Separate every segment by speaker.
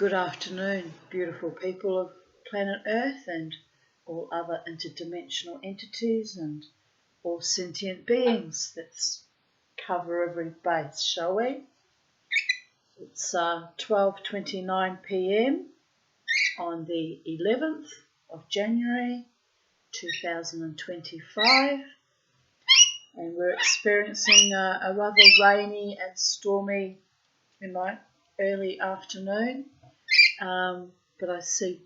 Speaker 1: Good afternoon, beautiful people of planet Earth and all other interdimensional entities and all sentient beings. Let's cover every base, shall we? It's 12:29 p.m. on the 11th of January 2025, and we're experiencing a rather rainy and stormy early afternoon. But I see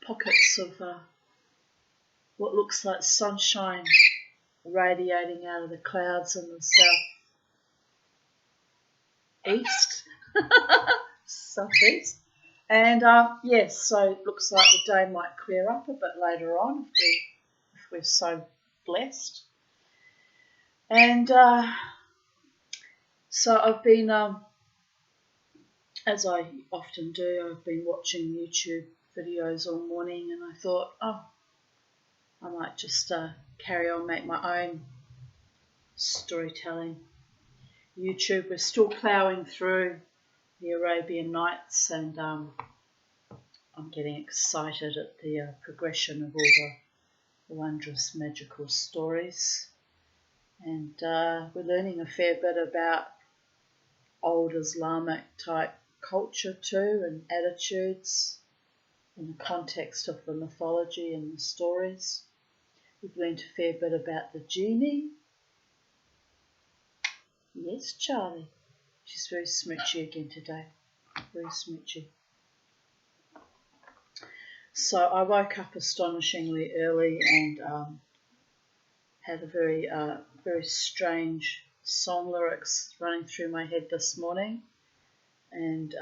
Speaker 1: pockets of what looks like sunshine radiating out of the clouds in the southeast. And yes, so it looks like the day might clear up a bit later on if we're so blessed. And so I've been, as I often do, I've been watching YouTube videos all morning, and I thought, I might just carry on, make my own storytelling. YouTube, we're still ploughing through the Arabian Nights, and I'm getting excited at the progression of all the wondrous magical stories. And we're learning a fair bit about old Islamic type culture too, and attitudes in the context of the mythology and the stories. We've learned a fair bit about the genie. Yes, Charlie. She's very smoochy again today. Very smoochy. So I woke up astonishingly early and had a very strange song lyrics running through my head this morning. And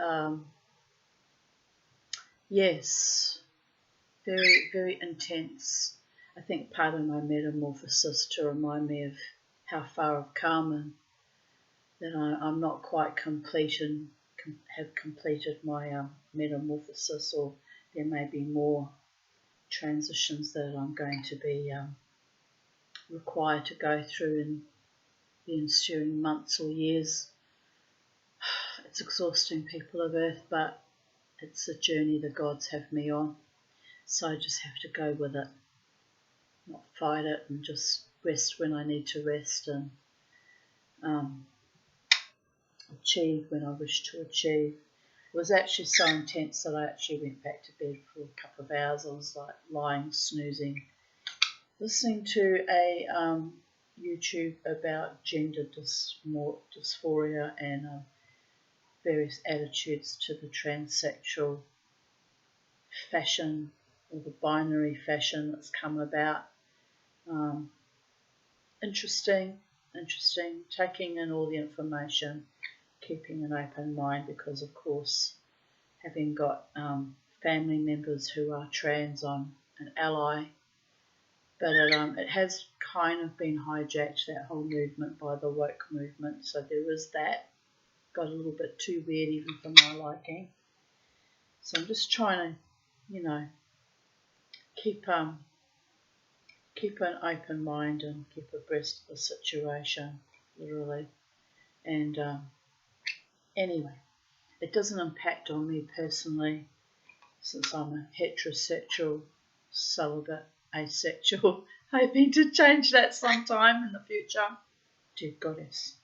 Speaker 1: yes, very, very intense. I think part of my metamorphosis to remind me of how far I've come, and that I'm not quite complete and have completed my metamorphosis, or there may be more transitions that I'm going to be required to go through in the ensuing months or years. It's exhausting, people of Earth, but it's a journey the gods have me on, so I just have to go with it, not fight it, and just rest when I need to rest, and achieve when I wish to achieve. It was actually so intense that I actually went back to bed for a couple of hours. I was like lying, snoozing, listening to a YouTube about gender dysphoria and various attitudes to the transsexual fashion, or the binary fashion that's come about. Interesting, taking in all the information, keeping an open mind, because of course, having got family members who are trans, I'm an ally, but it has kind of been hijacked, that whole movement, by the woke movement, so there is that. Got a little bit too weird even for my liking, so I'm just trying to, keep an open mind and keep abreast of the situation, literally. And anyway, it doesn't impact on me personally, since I'm a heterosexual, celibate, asexual, hoping to change that sometime in the future. Dear goddess.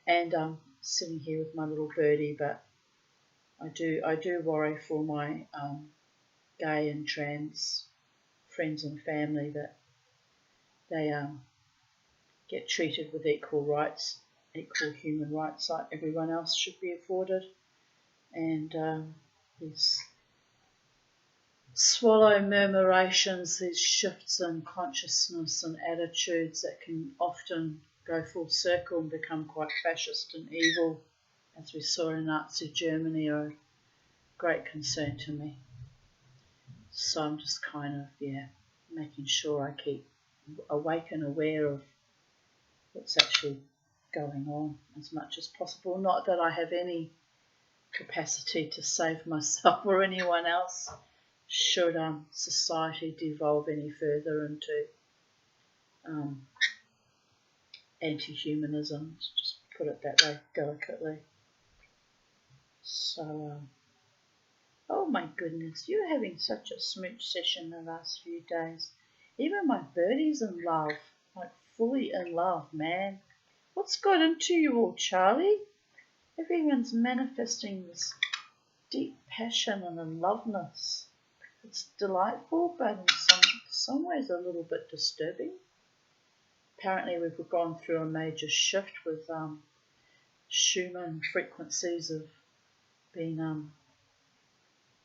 Speaker 1: And I'm sitting here with my little birdie, but I do worry for my gay and trans friends and family, that they get treated with equal rights, equal human rights, like everyone else should be afforded. And these swallow murmurations, these shifts in consciousness and attitudes that can often go full circle and become quite fascist and evil, as we saw in Nazi Germany, are a great concern to me. So I'm just kind of, making sure I keep awake and aware of what's actually going on as much as possible. Not that I have any capacity to save myself or anyone else, should society devolve any further into anti-humanism, just put it that way delicately. So Oh my goodness, you're having such a smooch session the last few days. Even my birdie's in love, like fully in love, man. What's got into you all, Charlie? Everyone's manifesting this deep passion and in loveness. It's delightful, but in some ways a little bit disturbing. Apparently we've gone through a major shift with Schumann frequencies have been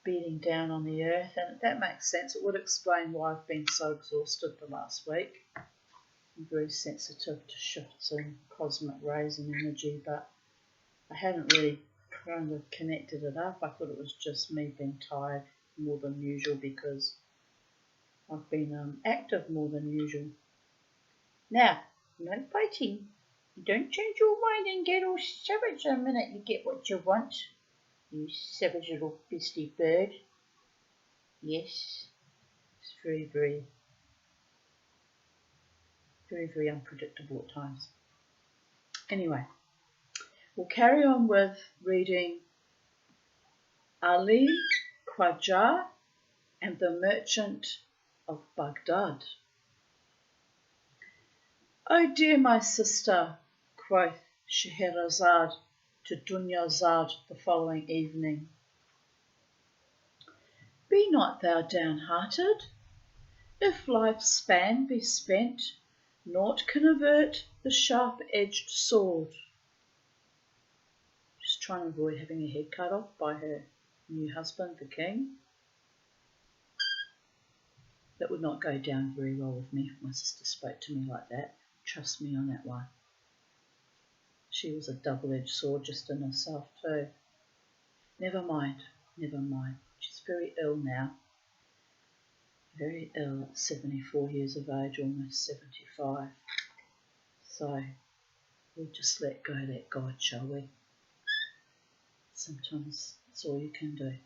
Speaker 1: beating down on the earth, and that makes sense. It would explain why I've been so exhausted the last week. I'm very sensitive to shifts in cosmic rays and energy, but I hadn't really kind of connected it up. I thought it was just me being tired more than usual because I've been active more than usual. Now, no fighting. You don't change your mind and get all savage the minute you get what you want. You savage little beastly bird. Yes, it's very, very, very, very unpredictable at times. Anyway, we'll carry on with reading Ali, Khwajah, and the Merchant of Baghdad. "Oh dear, my sister," quoth Scheherazade to Dunyazad the following evening, "be not thou downhearted. If life's span be spent, naught can avert the sharp-edged sword." She's trying to avoid having her head cut off by her new husband, the king. That would not go down very well with me if my sister spoke to me like that. Trust me on that one. She was a double-edged sword just in herself too. Never mind, never mind. She's very ill now. Very ill at 74 years of age, almost 75. So we'll just let go, let God, shall we? Sometimes that's all you can do.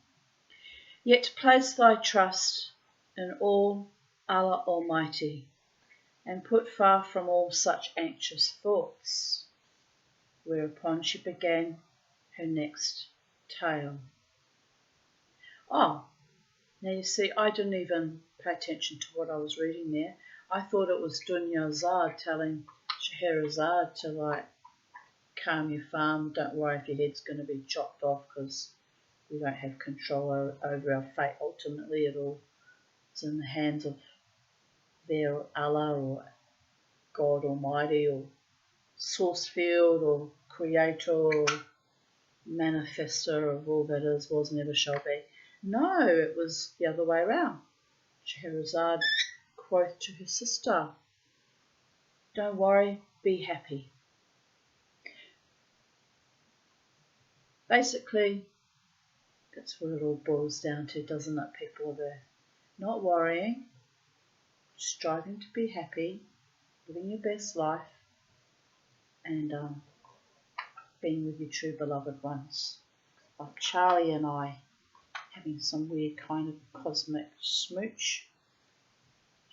Speaker 1: "Yet place thy trust in all Allah Almighty, and put far from all such anxious thoughts." Whereupon she began her next tale. Oh, now you see, I didn't even pay attention to what I was reading there. I thought it was Dunyazad telling Scheherazade to calm your farm, don't worry if your head's going to be chopped off because we don't have control over our fate ultimately. It all is in the hands of their Allah or God Almighty or source field or creator or manifester of all that is, was, never shall be. No, it was the other way around. Scheherazade quoth to her sister, "Don't worry, be happy." Basically, that's what it all boils down to, doesn't it, people of Earth? Not worrying, striving to be happy, living your best life, and being with your true beloved ones. Like Charlie and I having some weird kind of cosmic smooch.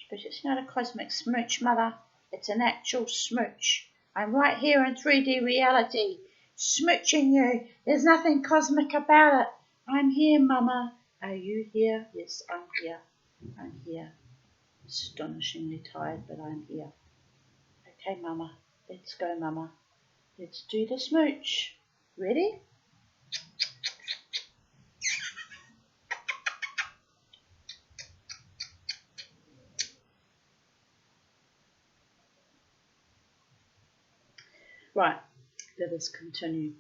Speaker 1: But it's not a cosmic smooch, Mother. It's an actual smooch. I'm right here in 3D reality, smooching you. There's nothing cosmic about it. I'm here, Mama. Are you here? Yes, I'm here. I'm here. Astonishingly tired, but I'm here. Okay, Mama. Let's go, Mama. Let's do the smooch. Ready? Right, let us continue.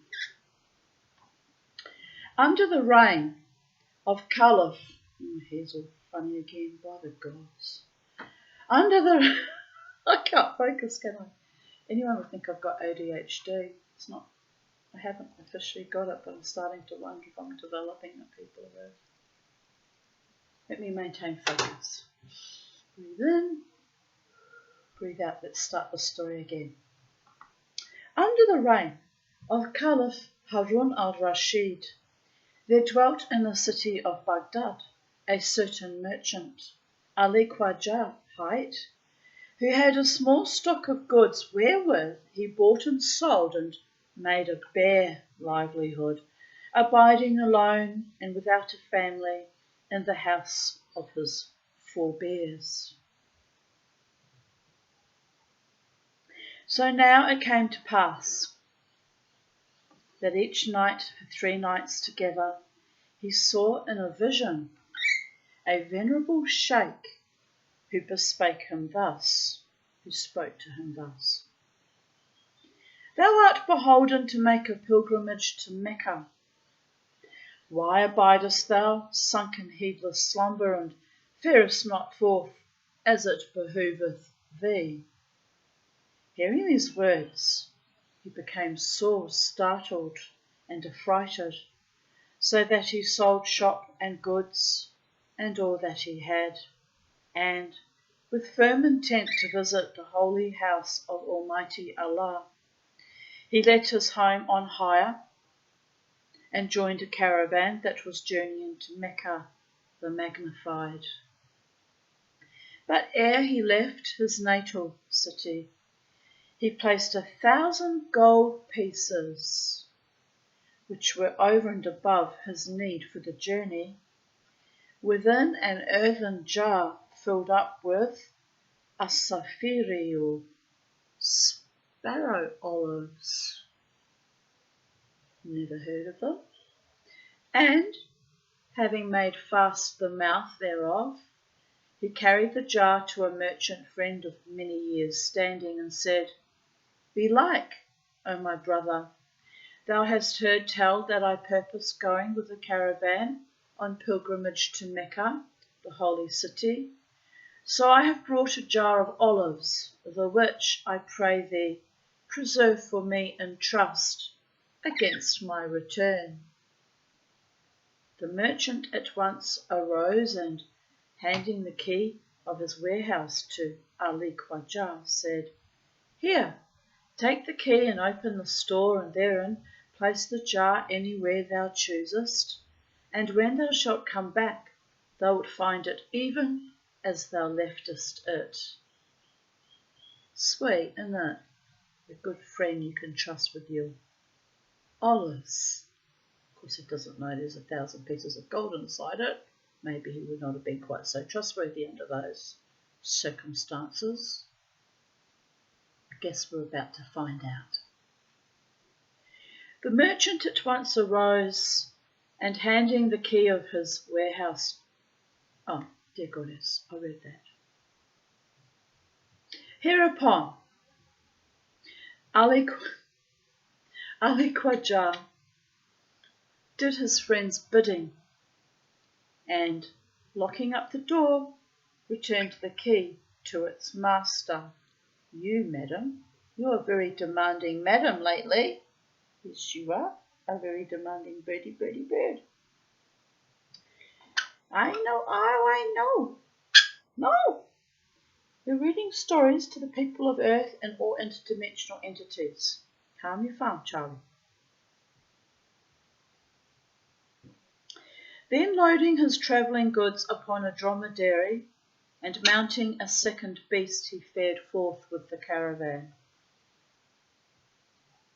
Speaker 1: Under the reign of Caliph, here's all funny again, by the gods. Under the, I can't focus, can I? Anyone would think I've got ADHD. It's not, I haven't officially got it, but I'm starting to wonder if I'm developing it, people of Earth. Let me maintain focus. Breathe in, breathe out. Let's start the story again. Under the reign of Caliph Harun al-Rashid, there dwelt in the city of Baghdad a certain merchant, Ali Khwajah hight, who had a small stock of goods wherewith he bought and sold and made a bare livelihood, abiding alone and without a family in the house of his forebears. So now it came to pass that each night for 3 nights together he saw in a vision a venerable sheikh who spoke to him thus. Thou art beholden to make a pilgrimage to Mecca. Why abidest thou sunk in heedless slumber, and farest not forth as it behoveth thee? Hearing these words, he became sore startled and affrighted, so that he sold shop and goods and all that he had, and, with firm intent to visit the holy house of Almighty Allah, he let his home on hire and joined a caravan that was journeying to Mecca the Magnified. But ere he left his natal city, he placed 1,000 gold pieces, which were over and above his need for the journey, within an earthen jar filled up with asafiri, or sparrow olives. Never heard of them. And, having made fast the mouth thereof, he carried the jar to a merchant friend of many years' standing, and said, Belike, O my brother, thou hast heard tell that I purpose going with a caravan on pilgrimage to Mecca, the holy city. So I have brought a jar of olives, the which, I pray thee, preserve for me in trust against my return. The merchant at once arose and, handing the key of his warehouse to Ali Khwajah, said, Here, take the key and open the store, and therein place the jar anywhere thou choosest, and when thou shalt come back, thou wilt find it even as thou leftest it. Sweet, isn't it? A good friend you can trust with your olives. Of course, he doesn't know there's 1,000 pieces of gold inside it. Maybe he would not have been quite so trustworthy under those circumstances. I guess we're about to find out. The merchant at once arose and, handing the key of his warehouse, oh, dear goddess, I read that. Hereupon, Ali Khwajah did his friend's bidding and, locking up the door, returned the key to its master. You, madam, you're a very demanding madam lately. Yes, you are, a very demanding bird. I know. No! We're reading stories to the people of Earth and all interdimensional entities. Calm your farm, Charlie. Then, loading his travelling goods upon a dromedary and mounting a second beast, he fared forth with the caravan.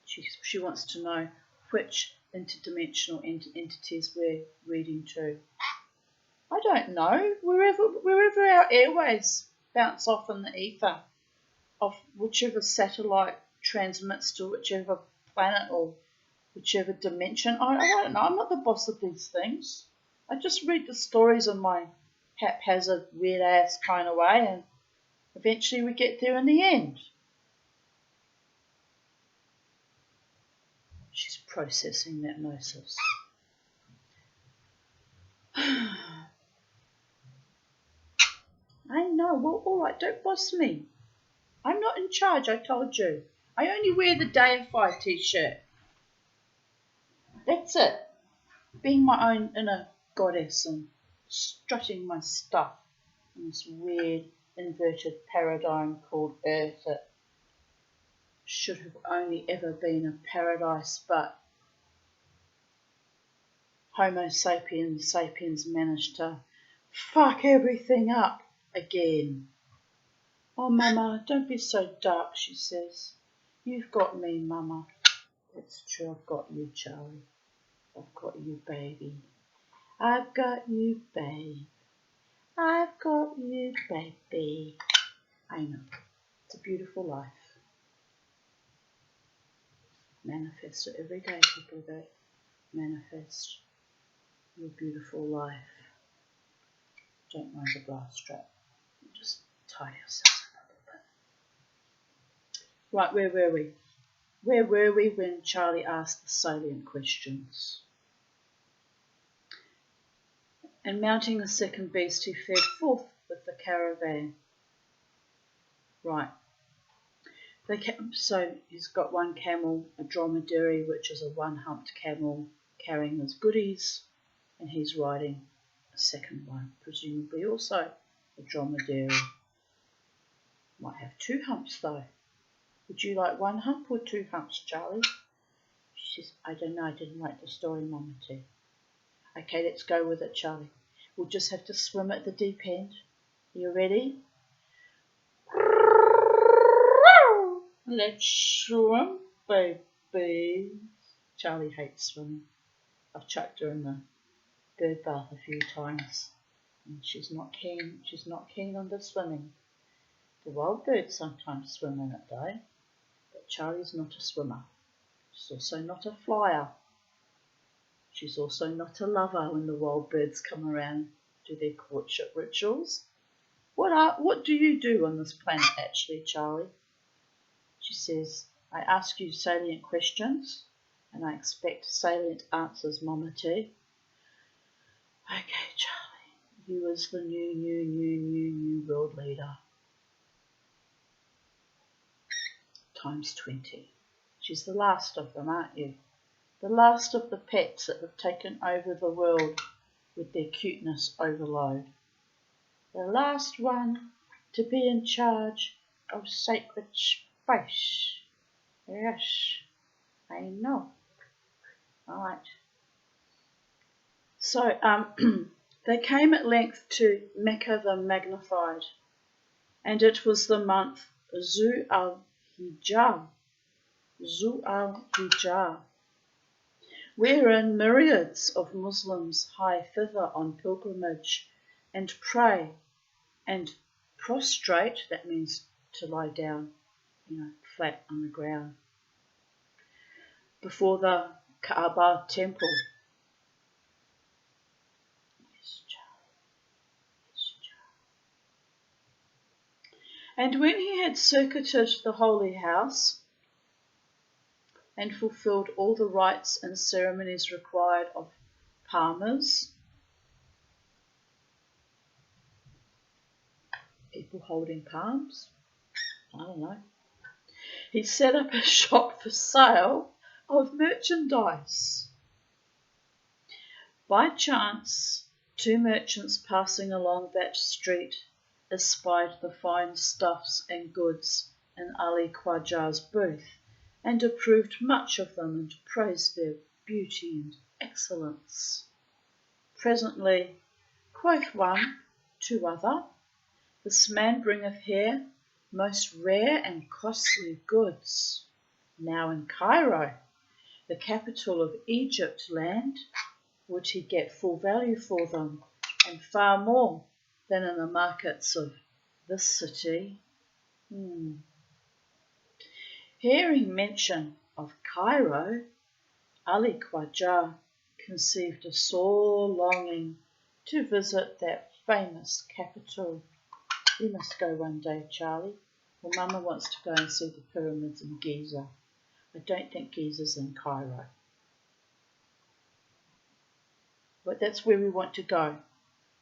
Speaker 1: She wants to know which interdimensional entities we're reading to. I don't know. Wherever our airways bounce off in the ether, of whichever satellite transmits to whichever planet or whichever dimension. I don't know. I'm not the boss of these things. I just read the stories in my haphazard, weird-ass kind of way, and eventually we get there in the end. She's processing that gnosis. I know. Well, all right, don't boss me. I'm not in charge, I told you. I only wear the Deify t-shirt. That's it. Being my own inner goddess and strutting my stuff in this weird inverted paradigm called Earth that should have only ever been a paradise, but Homo sapiens managed to fuck everything up again. Oh, Mama, don't be so dark, she says. You've got me, Mama. It's true, I've got you, Charlie. I've got you, baby. I've got you, babe. I've got you, baby. I know. It's a beautiful life. Manifest it every day, people that manifest your beautiful life. Don't mind the bra strap. Just tie yourself up a little bit. Right, where were we? Where were we when Charlie asked the salient questions? And mounting the second beast, he fared forth with the caravan. Right. So he's got one camel, a dromedary, which is a one-humped camel carrying his goodies, and he's riding a second one, presumably also a dromedary. Might have two humps though. Would you like one hump or two humps, Charlie? She says, I don't know, I didn't write the story, Mama T. Okay, let's go with it, Charlie. We'll just have to swim at the deep end. Are you ready? Let's swim, baby. Charlie hates swimming. I've chucked her in the bird bath a few times, and she's not keen. She's not keen on the swimming. The wild birds sometimes swim in it though, but Charlie's not a swimmer. She's also not a flyer. She's also not a lover when the wild birds come around, do their courtship rituals. What do you do on this planet actually, Charlie? She says, I ask you salient questions and I expect salient answers, Mama T. Okay, Charlie, you as the new world leader. Times 20. She's the last of them, aren't you? The last of the pets that have taken over the world with their cuteness overload. The last one to be in charge of sacred space. Yes, I know. All right. So they came at length to Mecca the Magnified, and it was the month Zu al-Hijjah, wherein myriads of Muslims hie thither on pilgrimage and pray and prostrate, that means to lie down, flat on the ground, before the Kaaba temple. Yes, Charlie. Yes, Charlie. And when he had circuited the holy house and fulfilled all the rites and ceremonies required of palmers, people holding palms, I don't know, he set up a shop for sale of merchandise. By chance, two merchants passing along that street espied the fine stuffs and goods in Ali Khwajah's booth, and approved much of them and praised their beauty and excellence. Presently, quoth one to other, this man bringeth here most rare and costly goods. Now in Cairo, the capital of Egypt land, would he get full value for them, and far more than in the markets of this city. Hearing mention of Cairo, Ali Khwajah conceived a sore longing to visit that famous capital. We must go one day, Charlie. Well, Mama wants to go and see the pyramids in Giza. I don't think Giza's in Cairo. But that's where we want to go.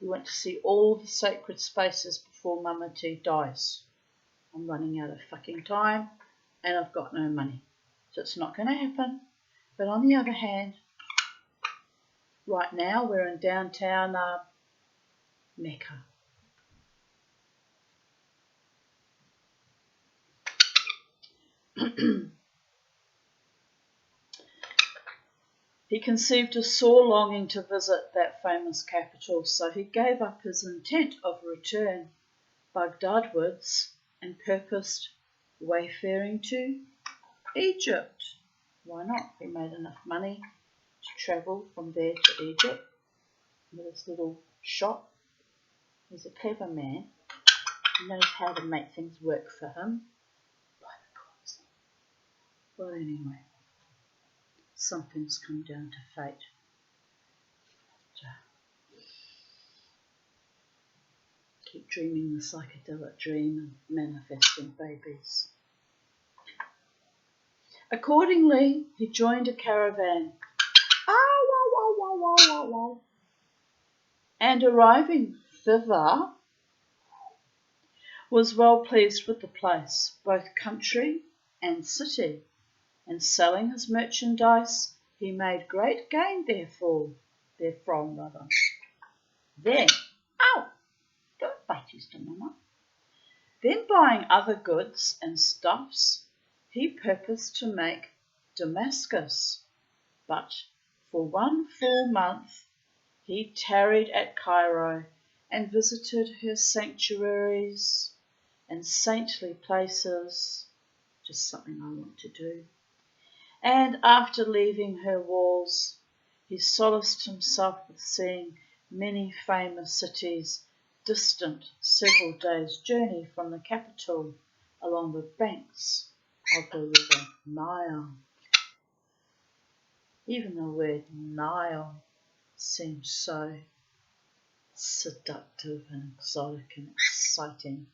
Speaker 1: We want to see all the sacred spaces before Mama T dies. I'm running out of fucking time and I've got no money. So it's not going to happen. But on the other hand, right now we're in downtown Mecca. He conceived a sore longing to visit that famous capital, so he gave up his intent of return Baghdadwards and purposed wayfaring to Egypt. Why not? He made enough money to travel from there to Egypt with this little shop. He's a clever man. He knows how to make things work for him. By the gods. Well, anyway, something's come down to fate. Keep dreaming the psychedelic dream and manifesting babies. Accordingly, he joined a caravan. And arriving thither, was well pleased with the place, both country and city, and selling his merchandise, he made great gain therefrom. Then, don't bite his mama. Then buying other goods and stuffs, he purposed to make Damascus, but for 1 full month he tarried at Cairo and visited her sanctuaries and saintly places, just something I want to do. And after leaving her walls, he solaced himself with seeing many famous cities distant several days' journey from the capital along the banks of the river Nile. Even the word Nile seems so seductive and exotic and exciting.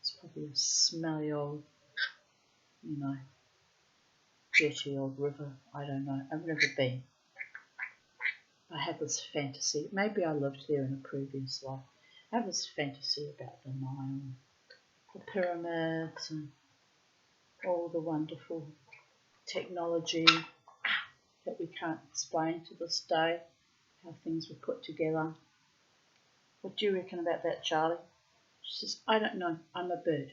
Speaker 1: It's probably a smelly old, dirty old river. I don't know. I've never been. I have this fantasy. Maybe I lived there in a previous life. I have this fantasy about the Nile, the pyramids, and all the wonderful technology that we can't explain to this day, how things were put together. What do you reckon about that, Charlie? She says, I don't know, I'm a bird.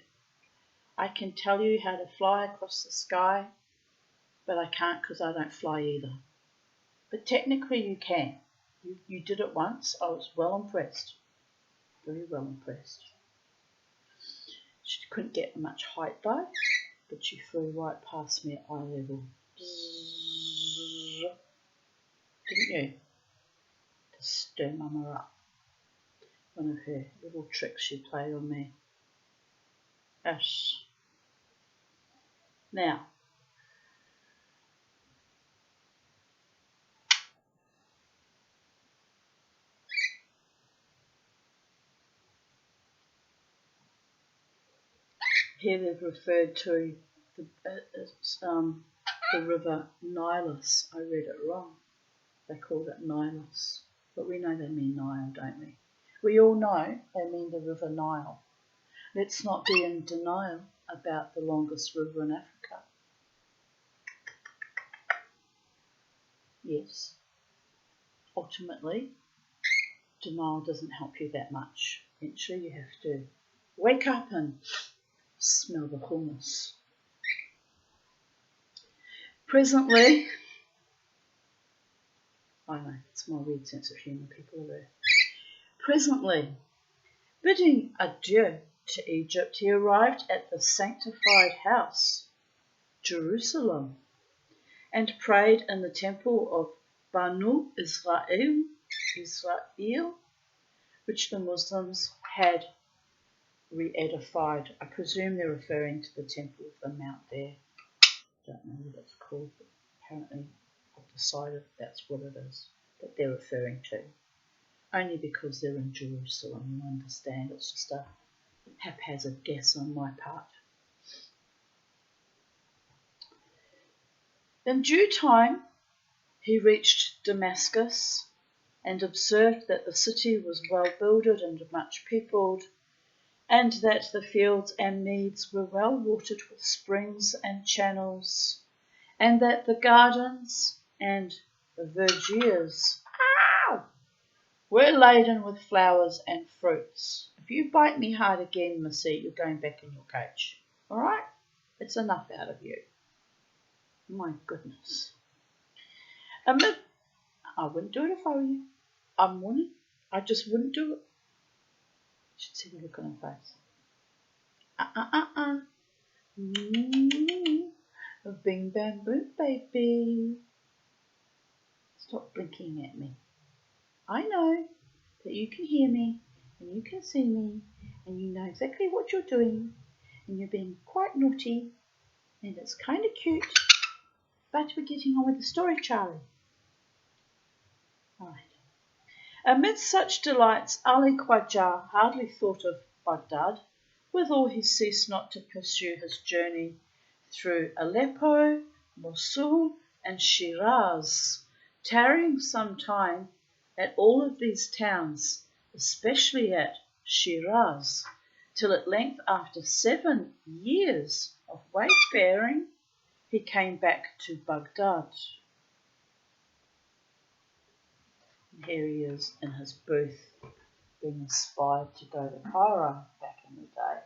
Speaker 1: I can tell you how to fly across the sky, but I can't because I don't fly either. But technically you can. You did it once. I was well impressed. Very well impressed. She couldn't get much height though, but she flew right past me at eye level. Didn't you? To stir Mama up. One of her little tricks she played on me. Yes. Now, here they've referred to the river Nilus. I read it wrong. They called it Nilus. But we know they mean Nile, don't we? We all know they mean the river Nile. Let's not be in denial about the longest river in Africa. Yes. Ultimately, denial doesn't help you that much. Eventually you have to wake up and smell the hummus. Presently, I know, it's my weird sense of humour, people are there. Presently, bidding adieu to Egypt, he arrived at the sanctified house, Jerusalem, and prayed in the temple of Banu Israel, which the Muslims had re-edified. I presume they're referring to the temple of the mount there. Don't know what it's called, but apparently I've decided that's what it is that they're referring to. Only because they're in Jerusalem, you understand. It's just a haphazard guess on my part. In due time, he reached Damascus and observed that the city was well builded and much peopled, and that the fields and meads were well watered with springs and channels, and that the gardens and the vergiers were laden with flowers and fruits. If you bite me hard again, Missy, you're going back in your cage. All right? It's enough out of you. My goodness. I wouldn't do it if I were you. I just wouldn't do it. You should see the look on her face. Bing bam boom, baby. Stop blinking at me. I know that you can hear me and you can see me and you know exactly what you're doing and you're being quite naughty and it's kind of cute, but we're getting on with the story, Charlie. All right. Amid such delights, Ali Khwajah hardly thought of Baghdad. Withal, he ceased not to pursue his journey through Aleppo, Mosul, and Shiraz, tarrying some time at all of these towns, especially at Shiraz, till at length, after 7 years of wayfaring, he came back to Baghdad. And here he is in his booth, being inspired to go to Cairo back in the day,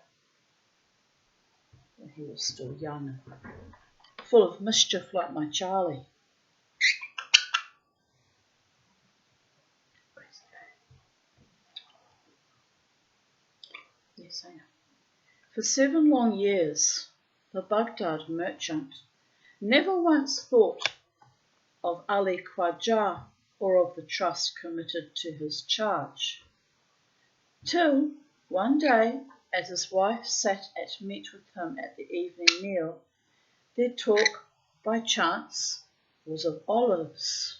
Speaker 1: when he was still young, full of mischief like my Charlie. Yes, I know. For 7 long years, the Baghdad merchant never once thought of Ali Khwajah or of the trust committed to his charge, till one day, as his wife sat at meat with him at the evening meal, their talk, by chance, was of olives.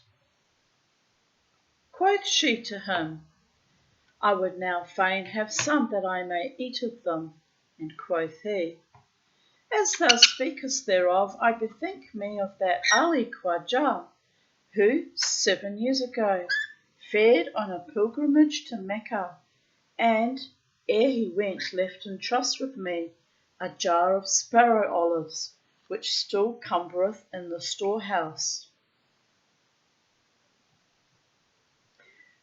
Speaker 1: Quoth she to him, I would now fain have some that I may eat of them. And quoth he, As thou speakest thereof, I bethink me of that Ali Khwajah, who 7 years ago fared on a pilgrimage to Mecca, and ere he went left in trust with me a jar of sparrow olives, which still cumbereth in the storehouse.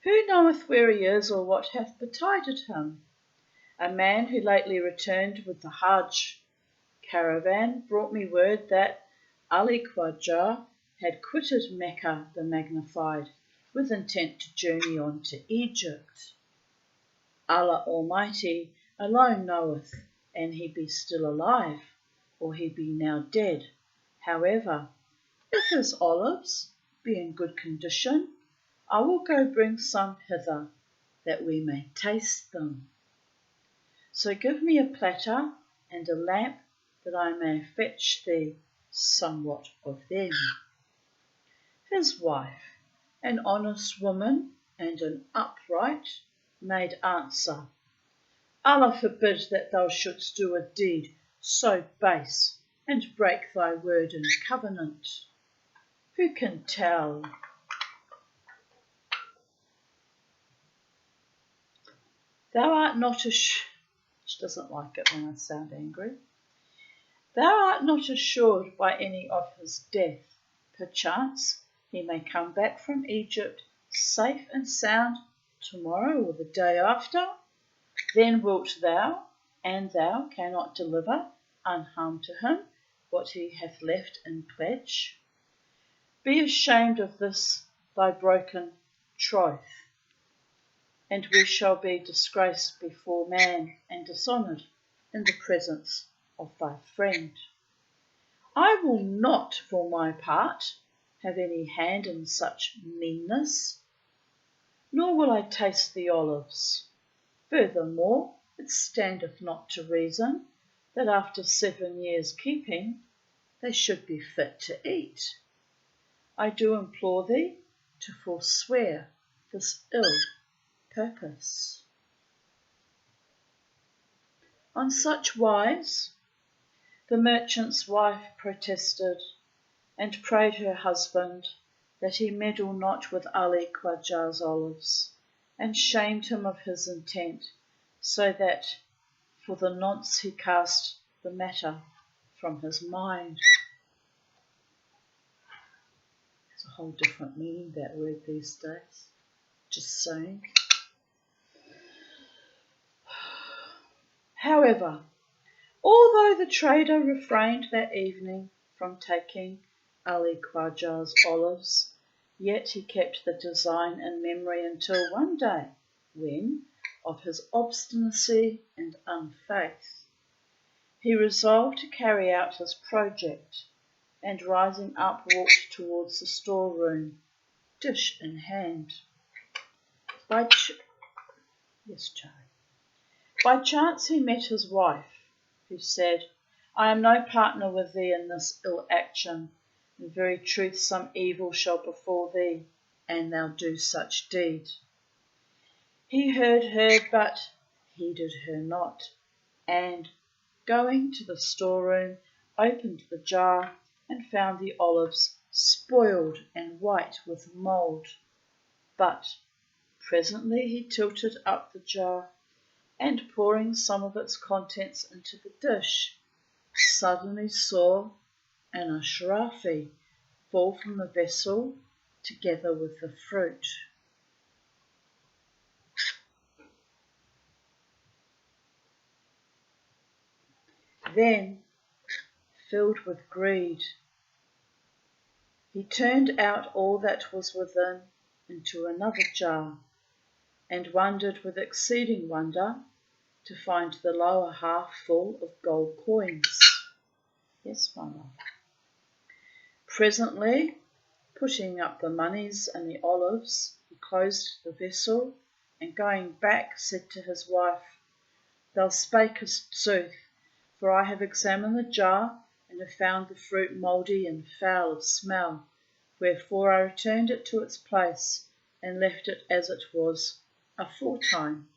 Speaker 1: Who knoweth where he is, or what hath betided him? A man who lately returned with the Hajj caravan brought me word that Ali Khwajah had quitted Mecca the Magnified with intent to journey on to Egypt. Allah Almighty alone knoweth, an he be still alive, or he be now dead. However, if his olives be in good condition, I will go bring some hither, that we may taste them. So give me a platter and a lamp, that I may fetch thee somewhat of them. His wife, an honest woman and an upright, made answer, Allah forbid that thou shouldst do a deed so base, and break thy word and covenant. Who can tell? Thou art not she doesn't like it when I sound angry. Thou art not assured by any of his death. Perchance he may come back from Egypt safe and sound tomorrow or the day after. Then wilt thou, and thou cannot deliver unharmed to him what he hath left in pledge. Be ashamed of this thy broken troth, and we shall be disgraced before man and dishonoured in the presence of thy friend. I will not, for my part, have any hand in such meanness, nor will I taste the olives. Furthermore, it standeth not to reason that after 7 years' keeping they should be fit to eat. I do implore thee to forswear this ill purpose. On such wise, the merchant's wife protested and prayed her husband that he meddle not with Ali Khwajah's olives, and shamed him of his intent, so that for the nonce he cast the matter from his mind. There's a whole different meaning that word these days. Just saying. However, although the trader refrained that evening from taking Ali Khwajah's olives, yet he kept the design in memory until one day, when, of his obstinacy and unfaith, he resolved to carry out his project, and rising up walked towards the storeroom, dish in hand. Yes, Charlie. By chance he met his wife, who said, I am no partner with thee in this ill action. In very truth some evil shall befall thee, and thou do such deed. He heard her, but heeded her not, and, going to the storeroom, opened the jar and found the olives spoiled and white with mould. But presently he tilted up the jar, and pouring some of its contents into the dish, suddenly saw an ashrafi fall from the vessel together with the fruit. Then, filled with greed, he turned out all that was within into another jar, and wondered with exceeding wonder to find the lower half full of gold coins. Yes, my love. Presently, putting up the monies and the olives, he closed the vessel, and going back said to his wife, Thou spakest sooth, for I have examined the jar, and have found the fruit mouldy and foul of smell, wherefore I returned it to its place, and left it as it was aforetime.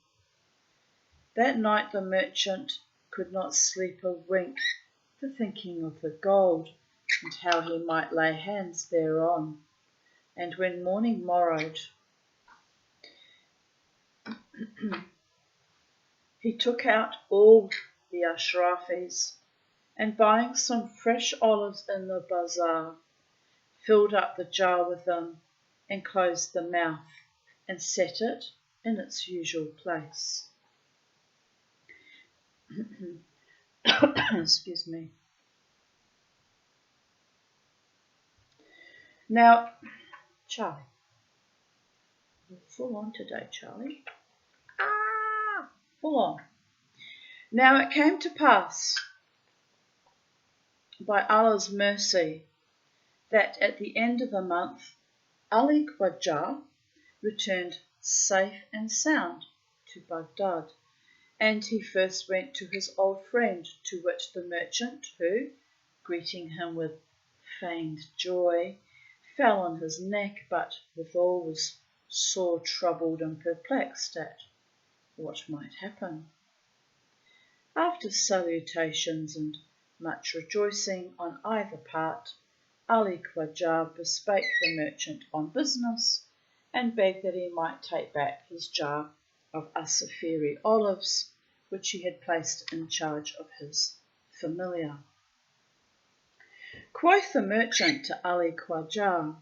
Speaker 1: That night the merchant could not sleep a wink, for thinking of the gold, and how he might lay hands thereon. And when morning morrowed, he took out all the ashrafis, and buying some fresh olives in the bazaar, filled up the jar with them, and closed the mouth, and set it in its usual place. Excuse me. Now, Charlie, you're full on today, Charlie. Full on. Now it came to pass, by Allah's mercy, that at the end of the month, Ali Khwajah returned safe and sound to Baghdad, and he first went to his old friend, to wit the merchant, who, greeting him with feigned joy, fell on his neck, but withal was sore troubled and perplexed at what might happen. After salutations and much rejoicing on either part, Ali Khwajah bespake the merchant on business, and begged that he might take back his jar of Asafiri olives, which he had placed in charge of his familiar. Quoth the merchant to Ali Khwajah,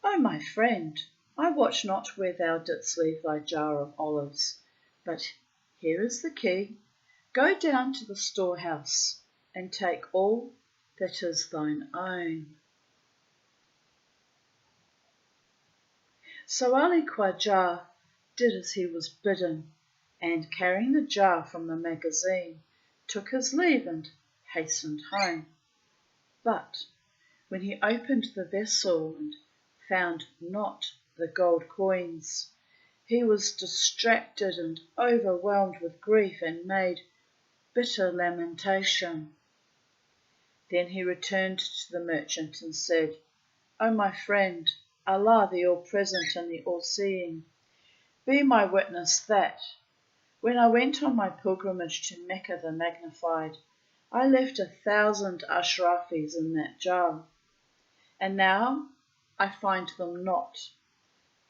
Speaker 1: O my friend, I watch not where thou didst leave thy jar of olives, but here is the key. Go down to the storehouse, and take all that is thine own. So Ali Khwajah did as he was bidden, and carrying the jar from the magazine, took his leave and hastened home. But when he opened the vessel and found not the gold coins, he was distracted and overwhelmed with grief, and made bitter lamentation. Then he returned to the merchant and said, O my friend, Allah the All-Present and the All-Seeing, be my witness that, when I went on my pilgrimage to Mecca the Magnified, I left 1,000 ashrafis in that jar, and now I find them not.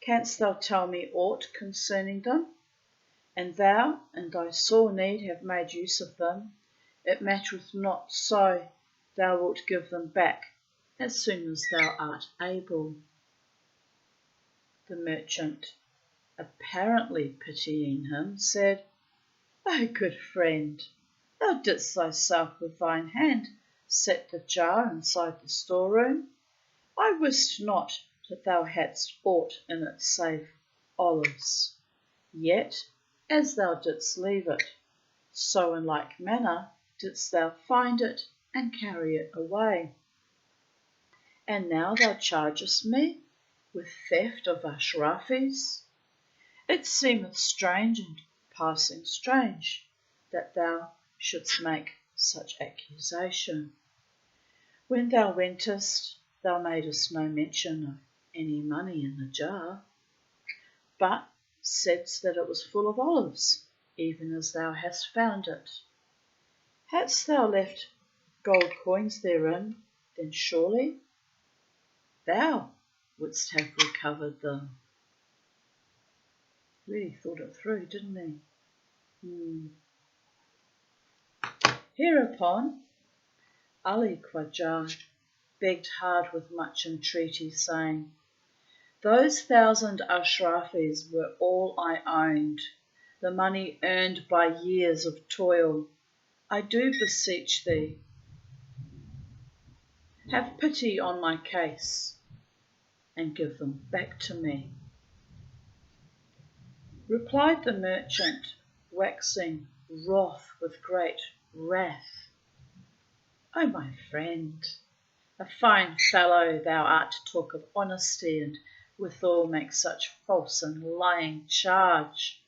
Speaker 1: Canst thou tell me aught concerning them? And thou, in thy sore need, have made use of them. It mattereth not so, thou wilt give them back as soon as thou art able. The merchant, apparently pitying him, said, O good friend, thou didst thyself with thine hand set the jar inside the storeroom. I wist not that thou hadst aught in it save olives. Yet, as thou didst leave it, so in like manner didst thou find it and carry it away. And now thou chargest me with theft of Ashrafis? It seemeth strange and passing strange that thou shouldst make such accusation. When thou wentest, thou madest no mention of any money in the jar, but saidst that it was full of olives, even as thou hast found it. Hadst thou left gold coins therein, then surely thou wouldst have recovered them. Really thought it through, didn't he? Hereupon Ali Khwajah begged hard with much entreaty, saying, Those 1,000 Ashrafis were all I owned, the money earned by years of toil. I do beseech thee, have pity on my case, and give them back to me. Replied the merchant, waxing wroth with great wrath, O my friend, a fine fellow thou art to talk of honesty, and withal make such false and lying charge.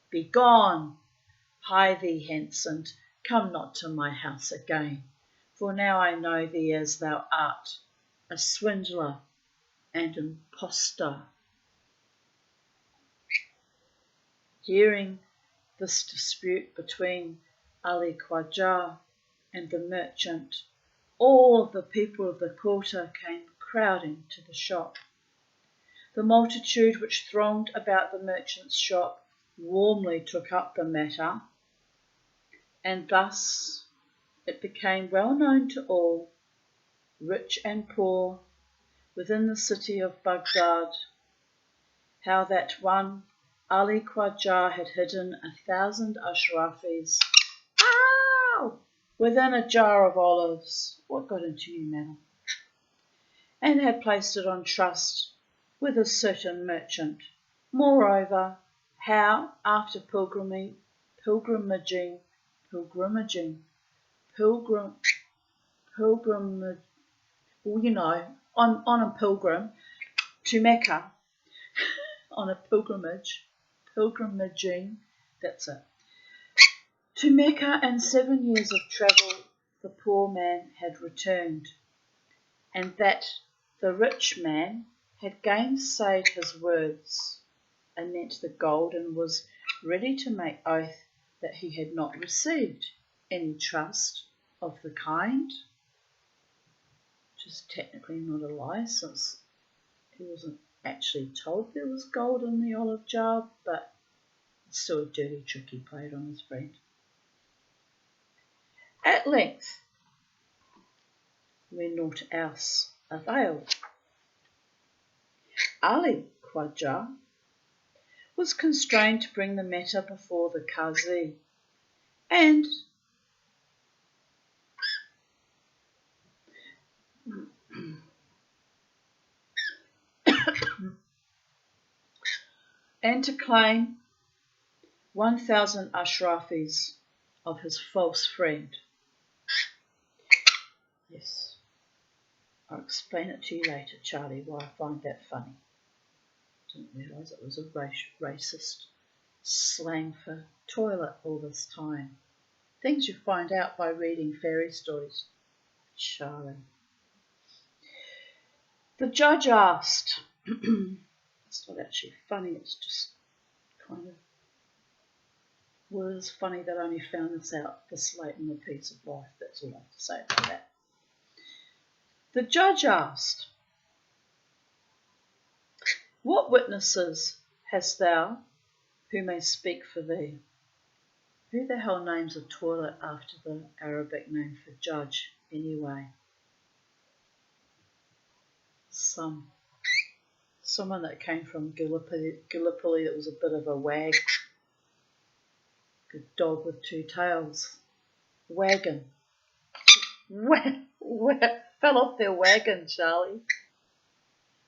Speaker 1: Begone, hie thee hence, and come not to my house again, for now I know thee as thou art, a swindler and impostor. Hearing this dispute between Ali Khwajah and the merchant, all the people of the quarter came crowding to the shop. The multitude which thronged about the merchant's shop warmly took up the matter, and thus it became well known to all, rich and poor, within the city of Baghdad, how that one Ali Khwajah had hidden 1,000 Ashrafis within a jar of olives. What got into you, madam? And had placed it on trust with a certain merchant. Moreover, how after pilgrimaging, on a pilgrim to Mecca, on a pilgrimaging, that's it, to Mecca, and 7 years of travel the poor man had returned, and that the rich man had gainsaid his words, anent the gold, and was ready to make oath that he had not received any trust of the kind, which is technically not a lie, since he wasn't actually told there was gold in the olive jar, but it's still a dirty trick he played on his friend. At length, when naught else availed, Ali Khwajah was constrained to bring the matter before the Qazi, and to claim 1,000 Ashrafis of his false friend. Yes, I'll explain it to you later, Charlie, why I find that funny. Didn't realise it was a racist slang for toilet all this time. Things you find out by reading fairy stories. Charlie. The judge asked, it's not actually funny, it's just kind of, well, it is funny that I only found this out this late in the piece of life. That's all I have to say about that. The judge asked, What witnesses hast thou who may speak for thee? Who the hell names a toilet after the Arabic name for judge anyway? Someone that came from Gallipoli that was a bit of a wag. Good dog with two tails. Wagon. Fell off their wagon, Charlie.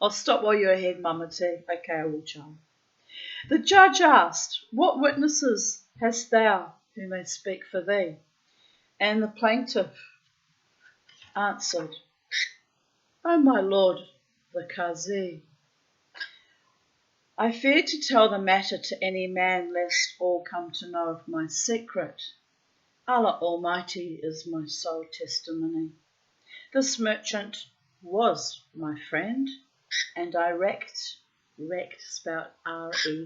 Speaker 1: I'll stop while you're ahead, Mama T. Okay, I will, Charlie. The judge asked, What witnesses hast thou who may speak for thee? And the plaintiff answered, O my lord, the Qazi, I fear to tell the matter to any man, lest all come to know of my secret. Allah Almighty is my sole testimony. This merchant was my friend, and I recked spelled R-E-C-K-E-D,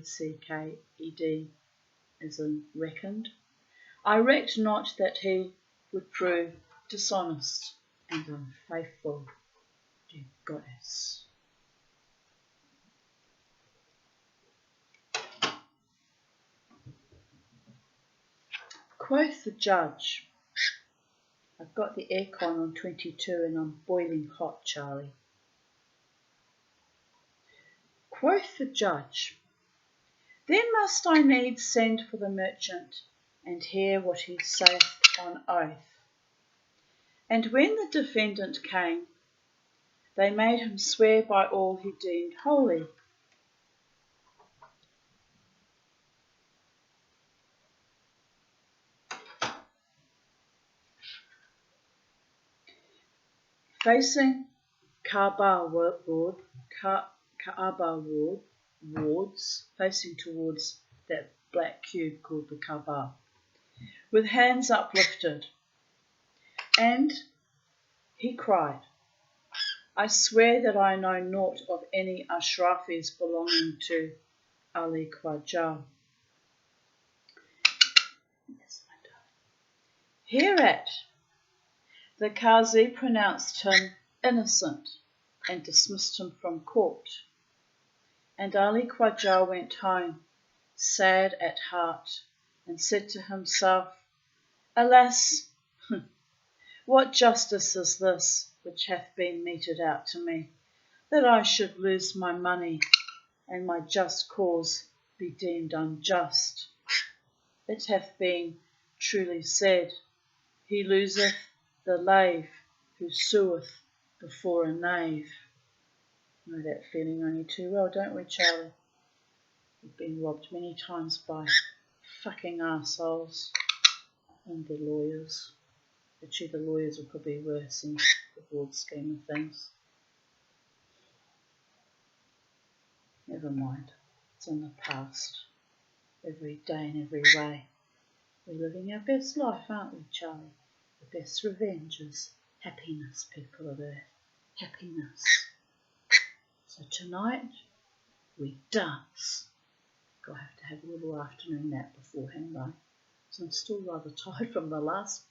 Speaker 1: as in reckoned. I recked not that he would prove dishonest and unfaithful. Dear Goddess. Quoth the judge, I've got the aircon on 22 and I'm boiling hot, Charlie. Quoth the judge, then must I needs send for the merchant and hear what he saith on oath. And when the defendant came, they made him swear by all he deemed holy. Facing Kaaba wards, facing towards that black cube called the Kaaba, with hands uplifted. And he cried, I swear that I know naught of any Ashrafis belonging to Ali Khwajah. Hereat, the Qazi pronounced him innocent and dismissed him from court. And Ali Khwajah went home, sad at heart, and said to himself, Alas, what justice is this which hath been meted out to me, that I should lose my money, and my just cause be deemed unjust? It hath been truly said, he loseth the lave who sueth before a knave. Know that feeling only too well, don't we, Charlie? We've been robbed many times by fucking arseholes and the lawyers. Actually, the lawyers are probably worse in the broad scheme of things. Never mind, it's in the past. Every day in every way. We're living our best life, aren't we, Charlie? The best revenge is happiness, people of earth. Happiness. So tonight, we dance. I have to have a little afternoon nap beforehand though, so I'm still rather tired from the last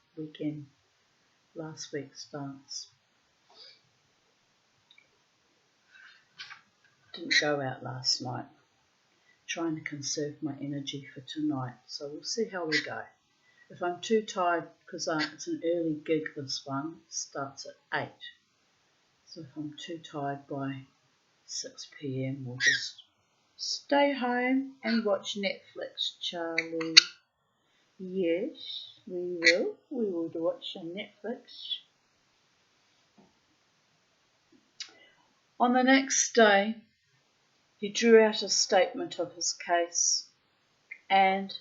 Speaker 1: week's dance. Didn't go out last night, trying to conserve my energy for tonight, so we'll see how we go. If I'm too tired, because it's an early gig, this one starts at 8, so if I'm too tired by 6 p.m, we'll just stay home and watch Netflix, Charlie. Yes, we will. We will watch on Netflix. On the next day, he drew out a statement of his case, and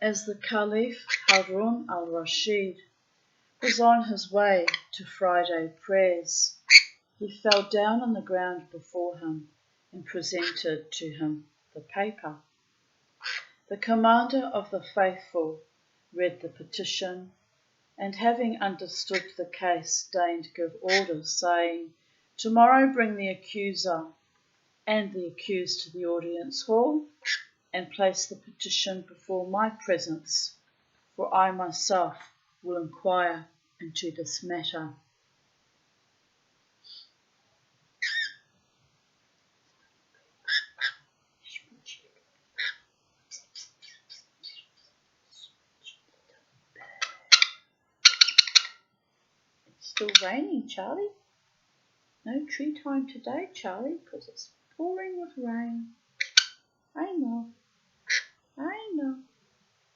Speaker 1: as the Caliph Harun al-Rashid was on his way to Friday prayers, he fell down on the ground before him and presented to him the paper. The commander of the faithful read the petition, and having understood the case, deigned give orders, saying, Tomorrow bring the accuser and the accused to the audience hall, and place the petition before my presence, for I myself will inquire into this matter. It's still raining, Charlie. No tree time today, Charlie, because it's pouring with rain. I know.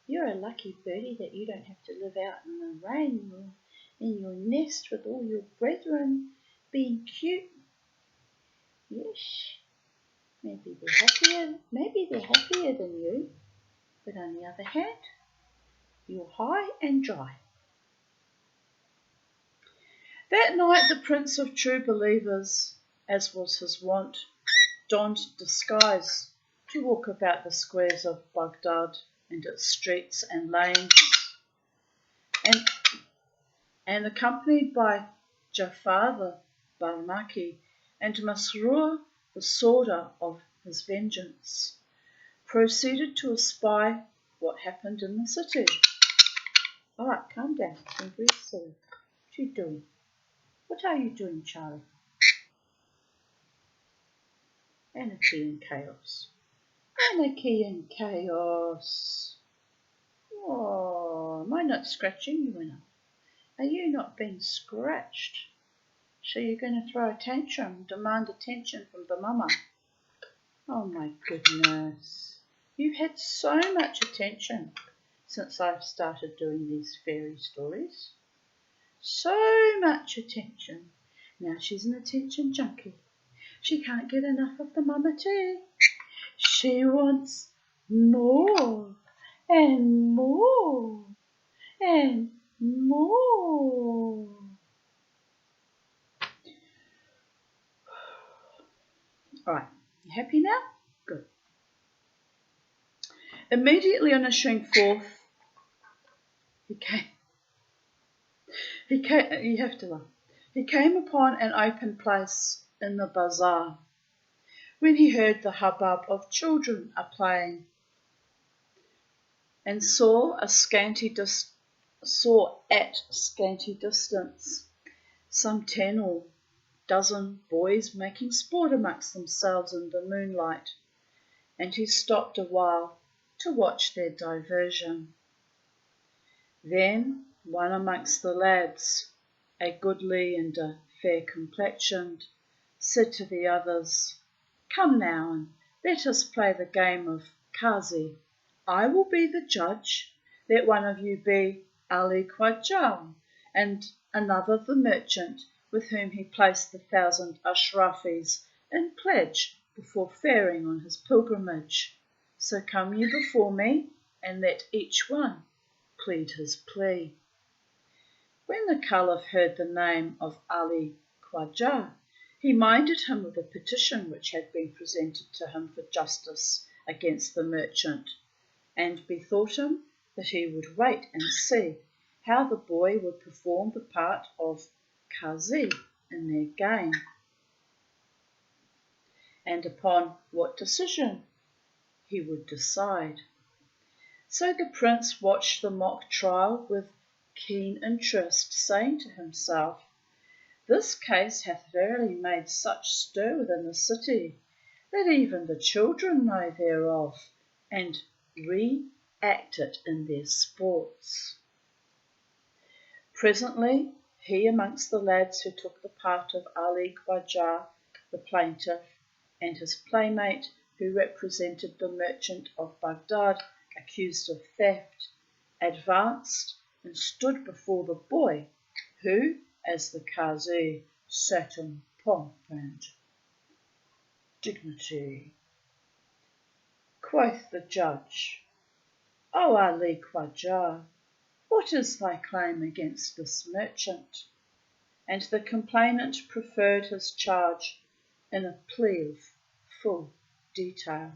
Speaker 1: You're a lucky birdie that you don't have to live out in the rain in your nest with all your brethren being cute. Yes, maybe they're happier than you, but on the other hand, you're high and dry. That night the Prince of True Believers, as was his wont, donned disguise to walk about the squares of Baghdad and its streets and lanes, and accompanied by Jafar the Barmaki and Masrur the sworder of his vengeance, proceeded to espy what happened in the city. All right, calm down. Don't be silly. What are you doing? What are you doing, Charlie? Anarchy and chaos. Anarchy and chaos. Oh, am I not scratching you enough? Are you not being scratched? So you're going to throw a tantrum, demand attention from the mama? Oh my goodness. You've had so much attention since I've started doing these fairy stories. So much attention. Now she's an attention junkie. She can't get enough of the mama tea. She wants more and more and more. All right, you happy now? Good. Immediately on issuing forth, you have to laugh. He came upon an open place in the bazaar when he heard the hubbub of children a playing, and saw at scanty distance some 10 or dozen boys making sport amongst themselves in the moonlight, and he stopped a while to watch their diversion. Then one amongst the lads, a goodly and a fair-complexioned, said to the others, "Come now, and let us play the game of Qazi. I will be the judge. Let one of you be Ali Khwajah, and another the merchant with whom he placed the 1,000 ashrafis in pledge before faring on his pilgrimage. So come you before me, and let each one plead his plea." When the Caliph heard the name of Ali Khwajah, he minded him of the petition which had been presented to him for justice against the merchant, and bethought him that he would wait and see how the boy would perform the part of Qazi in their game, and upon what decision he would decide. So the prince watched the mock trial with keen interest, saying to himself, "This case hath verily made such stir within the city that even the children know thereof, and re-act it in their sports." Presently he amongst the lads who took the part of Ali Khwajah, the plaintiff, and his playmate who represented the merchant of Baghdad accused of theft, advanced and stood before the boy, who, as the Qazi, sat in pomp and dignity. Quoth the judge, "O Ali Khwajah, what is thy claim against this merchant?" And the complainant preferred his charge in a plea of full detail.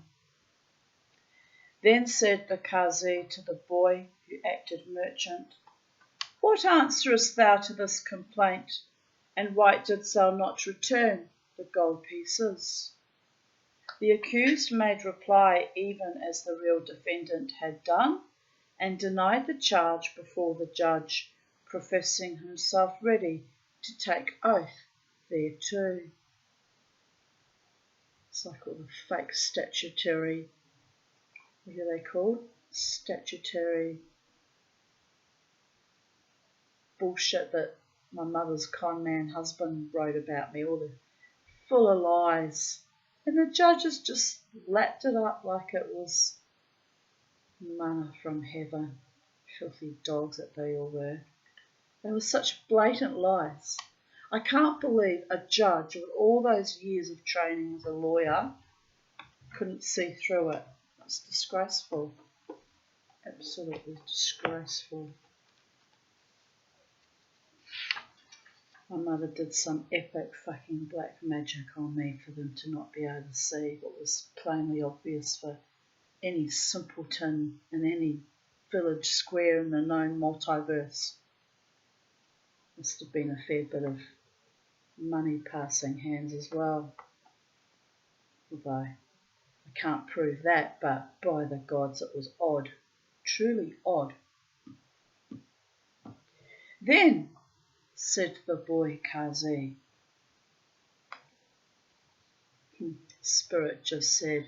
Speaker 1: Then said the Qazi to the boy who acted merchant, "What answerest thou to this complaint, and why didst thou not return the gold pieces?" The accused made reply even as the real defendant had done, and denied the charge before the judge, professing himself ready to take oath thereto. It's like all the fake statutory, what are they called? Statutory bullshit that my mother's con man husband wrote about me, all the full of lies. And the judges just lapped it up like it was manna from heaven. Filthy dogs that they all were. They were such blatant lies. I can't believe a judge with all those years of training as a lawyer couldn't see through it. It's disgraceful. Absolutely disgraceful. My mother did some epic fucking black magic on me for them to not be able to see what was plainly obvious for any simpleton in any village square in the known multiverse. Must have been a fair bit of money passing hands as well. Although I can't prove that, but by the gods it was odd. Truly odd. Then, said the boy Kazi. Spirit just said,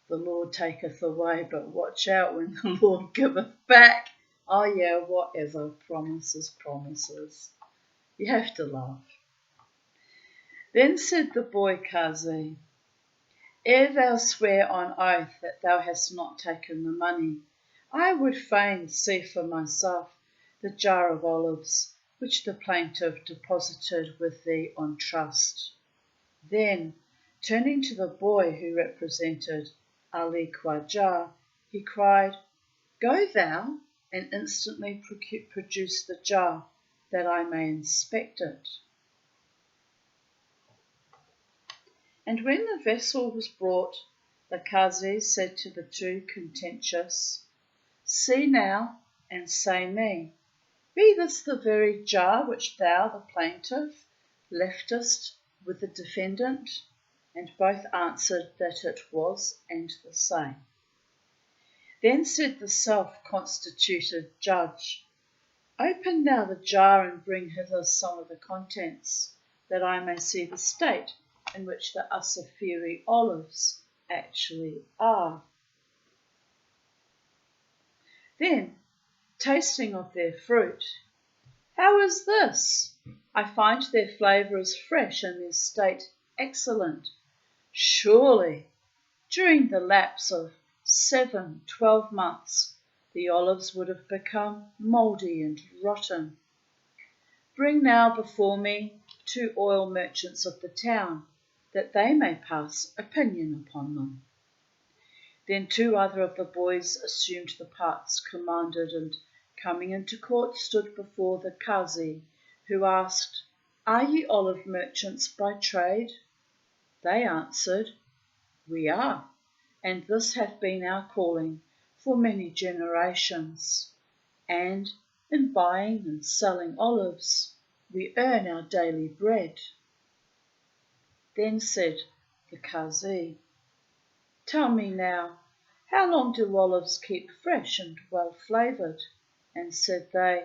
Speaker 1: the Lord taketh away, but watch out when the Lord giveth back. Oh yeah, whatever, promises, promises. You have to laugh. Then said the boy Kazi, ere thou swear on oath that thou hast not taken the money, I would fain see for myself the jar of olives which the plaintiff deposited with thee on trust. Then, turning to the boy who represented Ali Khwajah, he cried, go thou and instantly produce the jar, that I may inspect it. And when the vessel was brought, the Kazi said to the two contentious, see now, and say me, be this the very jar which thou, the plaintiff, leftest with the defendant? And both answered that it was, and the same. Then said the self-constituted judge, open now the jar and bring hither some of the contents, that I may see the state in which the Asafiri olives actually are. Then, tasting of their fruit, how is this? I find their flavour is fresh and their state excellent. Surely, during the lapse of 7-12 months, the olives would have become mouldy and rotten. Bring now before me 2 oil merchants of the town, that they may pass opinion upon them. Then 2 other of the boys assumed the parts commanded, and coming into court stood before the Kazi, who asked, are ye olive merchants by trade? They answered, we are, and this hath been our calling for many generations, and in buying and selling olives we earn our daily bread. Then said the Kazi, tell me now, how long do olives keep fresh and well flavoured? And said they,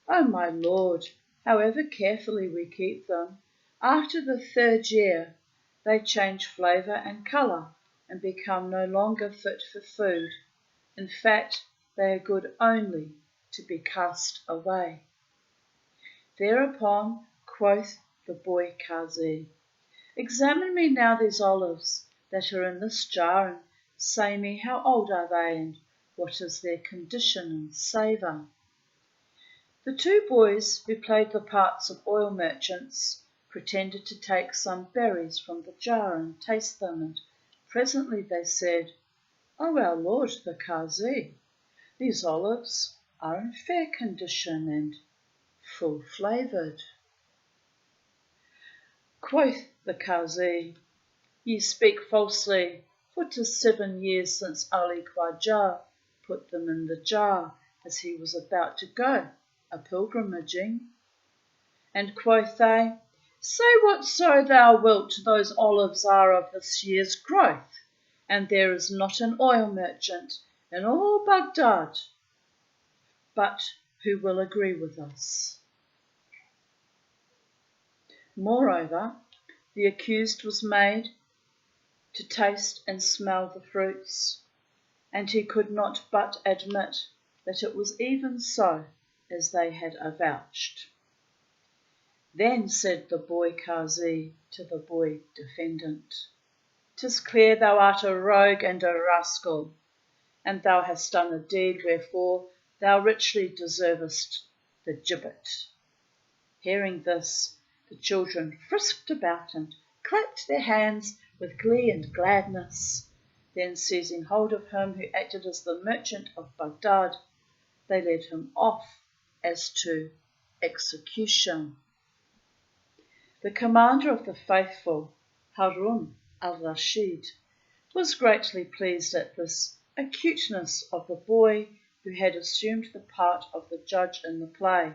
Speaker 1: O my lord, however carefully we keep them, after the 3rd year they change flavour and colour, and become no longer fit for food. In fact, they are good only to be cast away. Thereupon quoth the boy Kazi, examine me now these olives that are in this jar, and say me how old are they, and what is their condition and savour. The 2 boys who played the parts of oil merchants pretended to take some berries from the jar and taste them, and presently they said, O our lord the Kazi, these olives are in fair condition and full flavoured. Quoth the Kazi, ye speak falsely, for 'tis 7 years since Ali Khwajah put them in the jar as he was about to go a pilgrimaging. And quoth they, say whatso thou wilt, those olives are of this year's growth, and there is not an oil merchant in all Baghdad but who will agree with us. Moreover, the accused was made to taste and smell the fruits, and he could not but admit that it was even so as they had avouched. Then said the boy Kazi to the boy defendant, 'Tis clear thou art a rogue and a rascal, and thou hast done a deed wherefore thou richly deservest the gibbet. Hearing this, the children frisked about and clapped their hands with glee and gladness. Then seizing hold of him who acted as the merchant of Baghdad, they led him off as to execution. The commander of the faithful, Harun al-Rashid, was greatly pleased at this acuteness of the boy who had assumed the part of the judge in the play,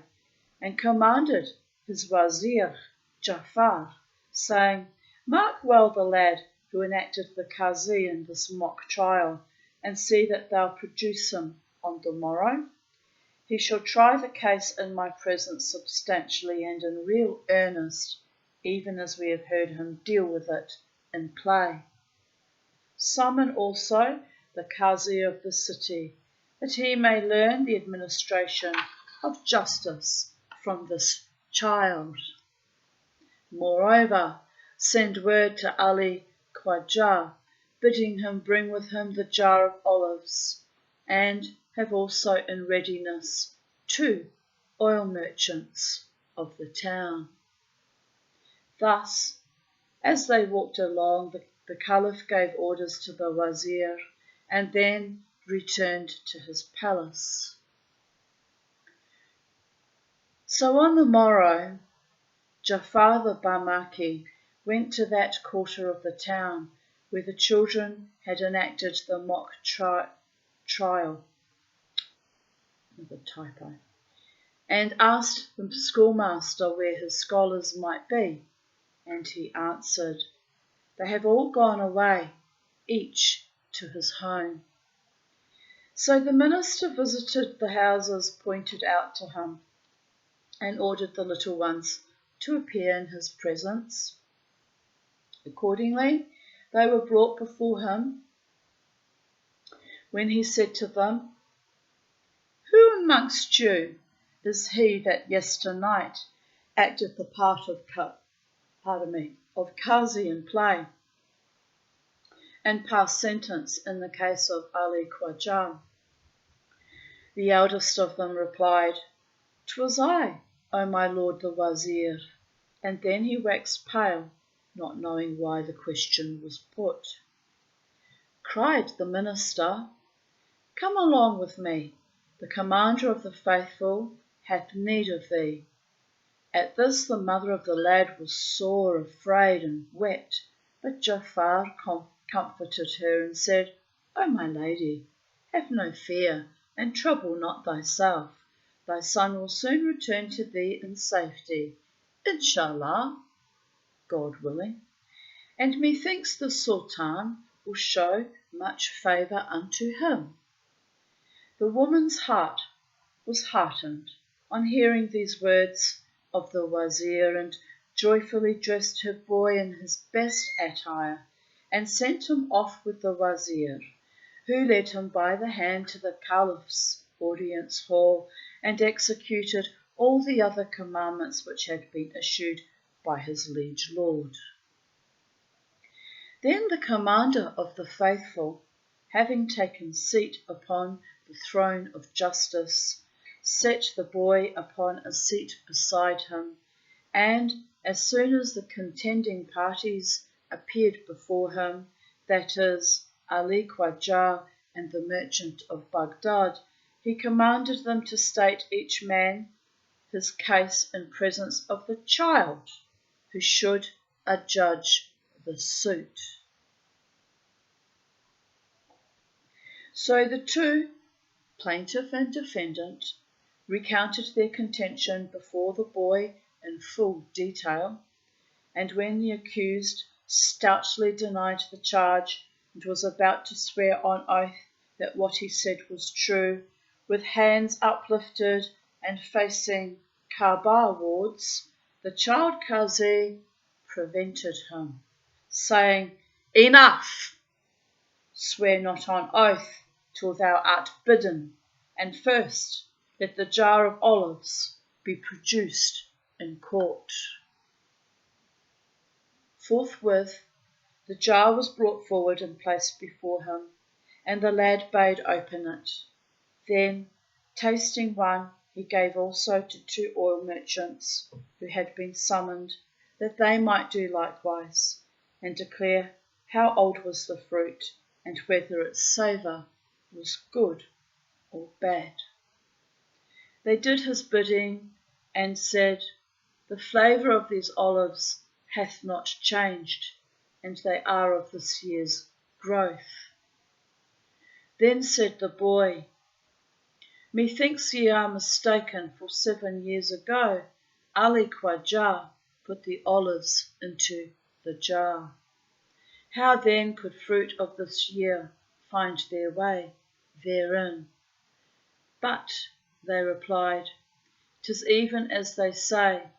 Speaker 1: and commanded his wazir, Jafar, saying, "Mark well the lad who enacted the qazi in this mock trial, and see that thou produce him on the morrow. He shall try the case in my presence substantially and in real earnest, even as we have heard him deal with it in play. Summon also the qazi of the city, that he may learn the administration of justice from this child. Moreover, send word to Ali Khwajah, bidding him bring with him the jar of olives, and have also in readiness 2 oil merchants of the town." Thus, as they walked along, the Caliph gave orders to the wazir, and then returned to his palace. So on the morrow, Jafar the Barmaki went to that quarter of the town where the children had enacted the mock trial, another typo, and asked the schoolmaster where his scholars might be, and he answered, "They have all gone away, each to his home." So the minister visited the houses pointed out to him, and ordered the little ones to appear in his presence. Accordingly, they were brought before him, when he said to them, "Who amongst you is he that yesternight acted the part of qazi in play, and passed sentence in the case of Ali Khwajah?" The eldest of them replied, "'Twas I, O my lord the wazir," and then he waxed pale, not knowing why the question was put. Cried the minister, "Come along with me, the commander of the faithful hath need of thee." At this the mother of the lad was sore afraid and wept, but Jafar comforted her and said, "O my lady, have no fear, and trouble not thyself. Thy son will soon return to thee in safety, Inshallah, God willing, and methinks the Sultan will show much favour unto him." The woman's heart was heartened on hearing these words of the wazir, and joyfully dressed her boy in his best attire, and sent him off with the wazir, who led him by the hand to the Caliph's audience hall, and executed all the other commandments which had been issued by his liege lord. Then the commander of the faithful, having taken seat upon the throne of justice, set the boy upon a seat beside him, and as soon as the contending parties appeared before him, that is, Ali Khwajah and the merchant of Baghdad, he commanded them to state each man his case in presence of the child, who should adjudge the suit. So the two, plaintiff and defendant, recounted their contention before the boy in full detail, and when the accused stoutly denied the charge and was about to swear on oath that what he said was true, with hands uplifted and facing Kaaba wards, the child qazi prevented him, saying, "Enough! Swear not on oath till thou art bidden, and first let the jar of olives be produced in court." Forthwith the jar was brought forward and placed before him, and the lad bade open it. Then, tasting one, he gave also to 2 oil merchants who had been summoned, that they might do likewise, and declare how old was the fruit, and whether its savour was good or bad. They did his bidding and said, The flavour of these olives hath not changed, and they are of this year's growth. Then said the boy, Methinks ye are mistaken, for 7 years ago Ali Khwajah put the olives into the jar. How then could fruit of this year find their way therein? But, they replied, 'tis even as they say,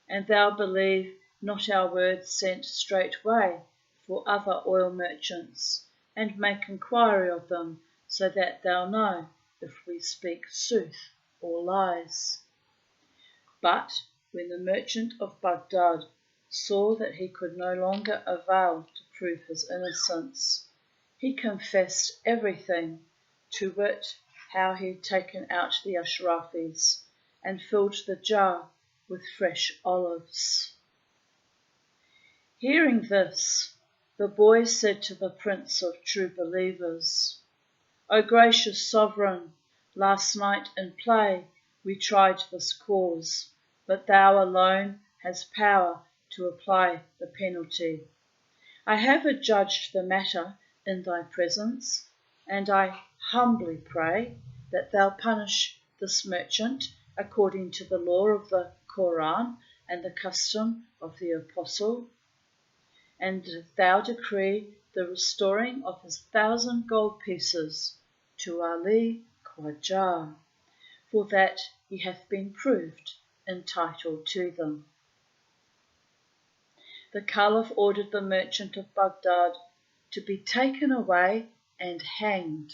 Speaker 1: and thou believe not our words sent straightway for other oil merchants, and make inquiry of them, so that thou know if we speak sooth or lies. But when the merchant of Baghdad saw that he could no longer avail to prove his innocence, he confessed everything, to wit, how he had taken out the ashrafis and filled the jar with fresh olives. Hearing this, the boy said to the Prince of True Believers, O gracious Sovereign, last night in play we tried this cause, but thou alone hast power to apply the penalty. I have adjudged the matter in thy presence, and I humbly pray that thou punish this merchant according to the law of the Koran and the custom of the Apostle, and thou decree the restoring of his 1,000 gold pieces to Ali Khwajah, for that he hath been proved entitled to them. The Caliph ordered the merchant of Baghdad to be taken away and hanged,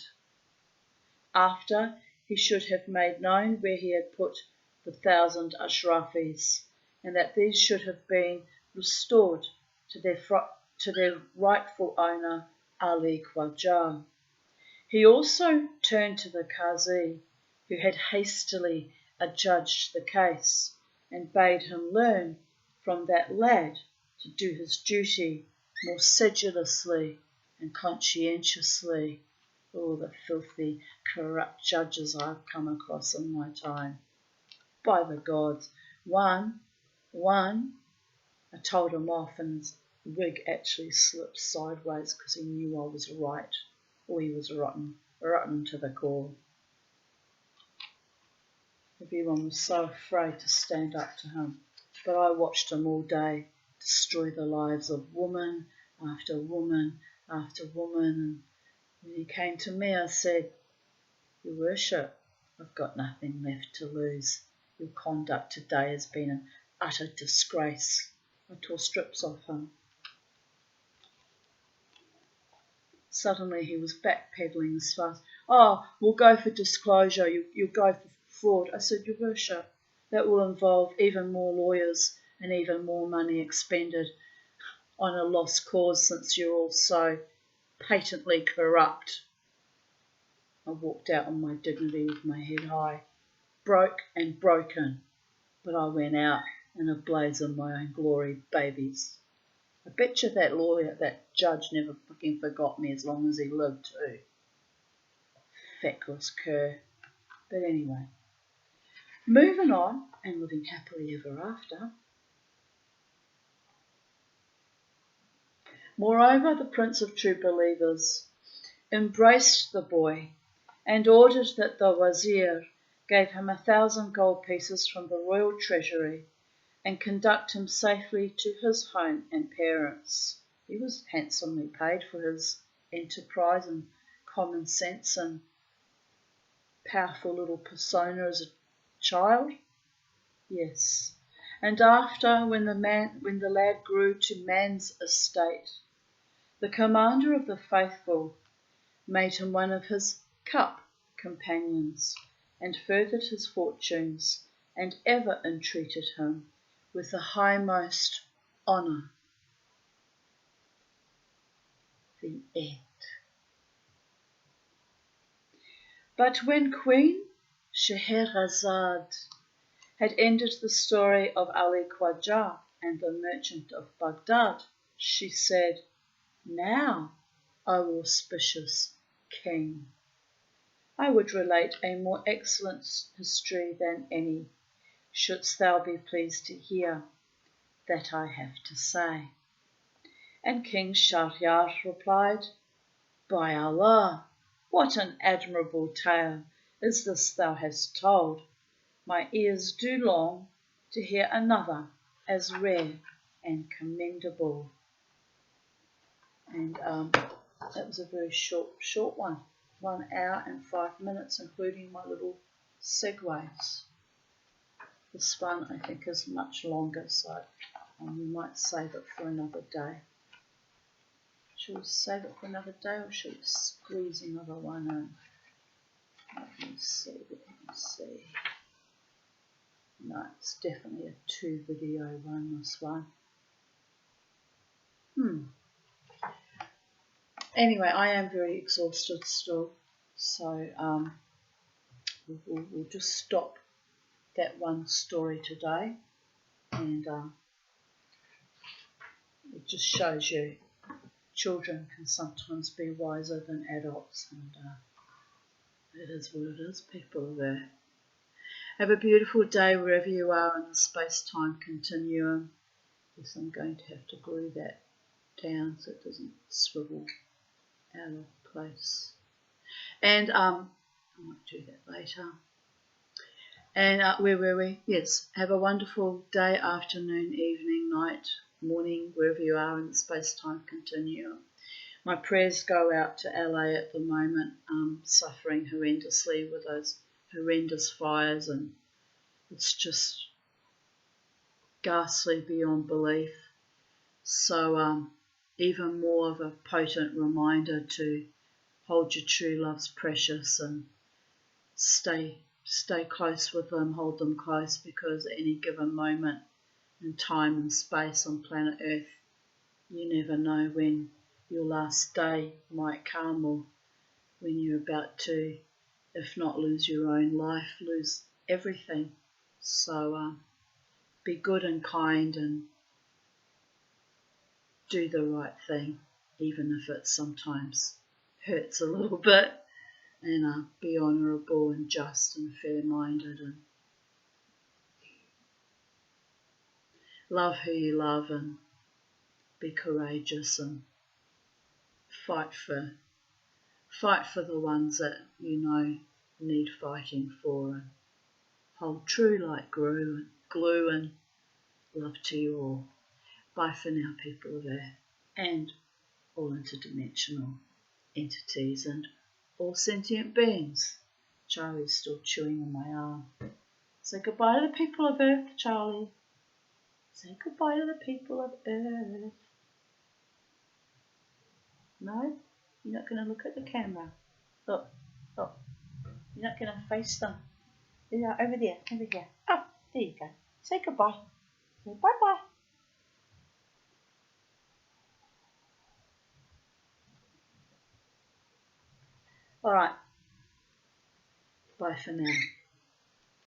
Speaker 1: after he should have made known where he had put the 1,000 ashrafis, and that these should have been restored to their rightful owner, Ali Khwajah. He also turned to the Qazi, who had hastily adjudged the case, and bade him learn from that lad to do his duty more sedulously and conscientiously. Oh, the filthy, corrupt judges I've come across in my time. By the gods, one, I told him off and his wig actually slipped sideways because he knew I was right. Or he was rotten to the core. Everyone was so afraid to stand up to him, but I watched him all day destroy the lives of woman after woman after woman, and when he came to me I said, Your Worship, I've got nothing left to lose. Your conduct today has been an utter disgrace. I tore strips off him. Suddenly he was backpedaling as fast. Oh, we'll go for disclosure. You'll go for fraud. I said, Your Worship, that will involve even more lawyers and even more money expended on a lost cause since you're all so patently corrupt. I walked out on my dignity with my head high, broke and broken, but I went out in a blaze of my own glory, babies. I bet you that judge never fucking forgot me as long as he lived too. Feckless cur. But anyway, moving on and living happily ever after. Moreover, the Prince of True Believers embraced the boy and ordered that the wazir gave him 1,000 gold pieces from the royal treasury and conduct him safely to his home and parents. He was handsomely paid for his enterprise and common sense and powerful little persona as a child. Yes. And after, when the lad grew to man's estate, the commander of the faithful made him one of his cup companions and furthered his fortunes and ever entreated him with the highmost honour. The end. But when Queen Scheherazade had ended the story of Ali Khwajah and the merchant of Baghdad, she said, Now, O auspicious King, I would relate a more excellent history than any, shouldst thou be pleased to hear that I have to say. And King Shahryar replied, By Allah, what an admirable tale is this thou hast told. My ears do long to hear another as rare and commendable. And that was a very short one. 1 hour and 5 minutes, including my little segues. This one I think is much longer, so we might save it for another day. Should we save it for another day, or should we squeeze another one in? Let me see. No, it's definitely a 2 video one, this one. Anyway, I am very exhausted still, so we'll just stop that one story today, and it just shows you children can sometimes be wiser than adults, and it is what it is, people are there. Have a beautiful day wherever you are in the space-time continuum. Yes, I'm going to have to glue that down so it doesn't swivel out of place. And I might do that later. And where were we? Yes, have a wonderful day, afternoon, evening, night, morning, wherever you are in the space-time continuum. My prayers go out to LA at the moment, suffering horrendously with those horrendous fires, and it's just ghastly beyond belief. So even more of a potent reminder to hold your true loves precious and stay close with them, hold them close, because at any given moment in time and space on planet Earth, you never know when your last day might come, or when you're about to, if not lose your own life, lose everything. So be good and kind and do the right thing, even if it sometimes hurts a little bit, and be honourable and just and fair-minded, and love who you love, and be courageous, and fight for the ones that you know need fighting for, and hold true like glue, and love to you all. Bye for now, people of Earth, and all interdimensional entities, and all sentient beings. Charlie's still chewing on my arm. Say goodbye to the people of Earth, Charlie. Say goodbye to the people of Earth. No? You're not going to look at the camera. Look. You're not going to face them. Yeah, over there. Oh, there you go. Say goodbye. Say bye-bye. All right. Bye for now.